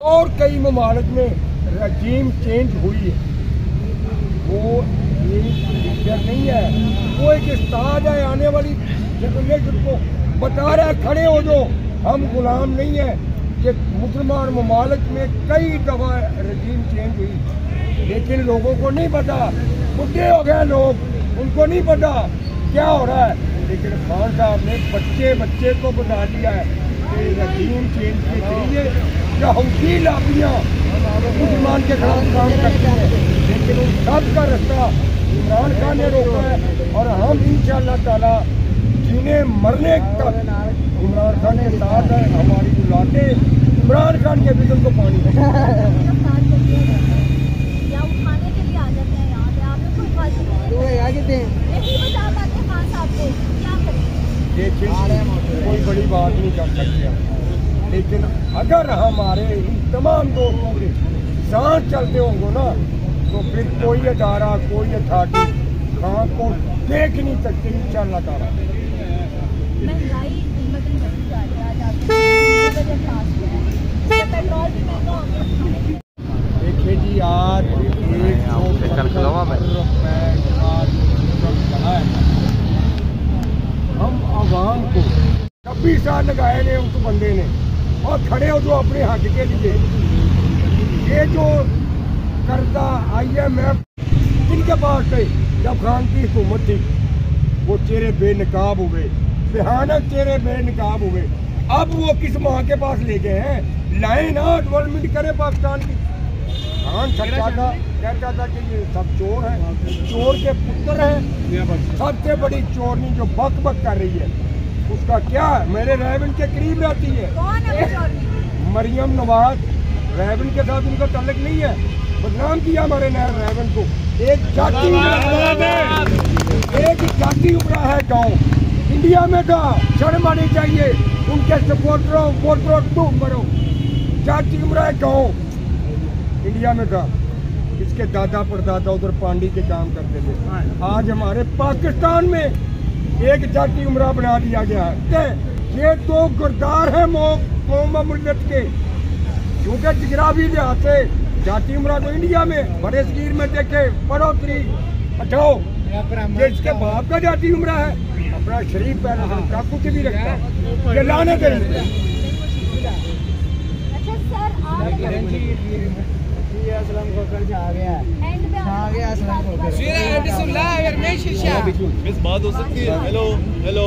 और कई ममालिक में रजीम चेंज हुई है, वो लीडर नहीं है, वो एक उस्ताद है। आने वाली जनरेशन को बता रहा है खड़े हो जो, हम गुलाम नहीं है। ये मुसलमान ममालिक में कई दफा रजीम चेंज हुई, लेकिन लोगों को नहीं पता, बुढ़े हो गए लोग, उनको नहीं पता क्या हो रहा है। लेकिन खान साहब ने बच्चे को बता दिया है कि रजीम चेंज के जरिए यहूदी लाबियाँ मुसलमान के खिलाफ काम करती हैं, लेकिन उन सब का रास्ता इमरान खान ने रोका है। और हम इंशाअल्लाह ताला जीने मरने तक इमरान खान के साथ है। हमारी औलादे इमरान खान के विजन को पानी देखिए कोई बड़ी बात नहीं कर सकते, लेकिन अगर हमारे इन तमाम दोस्तों के साथ चलते होंगे ना, तो फिर कोई अदारा कोई अथॉरिटी खान को देख नहीं सकते इंशाअल्लाह ताला। देखिए जी, आज हम आवाम को 26 साल लगाए ने उस बंदे ने, और खड़े हो जो अपने हक के लिए। ये जो कर्जा IMF इनके पास थे जब खान की हुकूमत थी, वो चेहरे बेनकाब हुए, भयानक चेहरे बेनकाब हुए। अब वो किस माँ के पास ले गए हैं? लाए ना, डेवलपमेंट करे पाकिस्तान की। खान सच्चा था, कहता था कि ये सब चोर है, चोर के पुत्र है। सबसे बड़ी चोरनी जो बक कर रही है, उसका क्या है? मेरे रेवन के करीब रहती है। कौन है? मरियम नवाज। रेवन के साथ उनका ताल्लुक नहीं है, बदनाम किया हमारे रेवन को। एक जाति उभरा है गाँव इंडिया में का, शर्म आनी चाहिए उनके सपोर्टरों वोटरों। तुम मरो, जाति उभरा है गाँव इंडिया में का, इसके दादा परदादा उधर पांडी के काम करते थे। आज हमारे पाकिस्तान में एक जाति उमरा बना दिया गया है। ये तो गुरदार है कौम मुल्लत के, क्योंकि जिगरावी लिहाज से जाति उमरा तो इंडिया में बड़े सगीर में देखे, बढ़ोतरी हटाओ। जिसके बाप का जाति उमरा है, अपना शरीफ पैदा का कुछ भी रखता, ये लाने के बात हो सकती है। Hello hello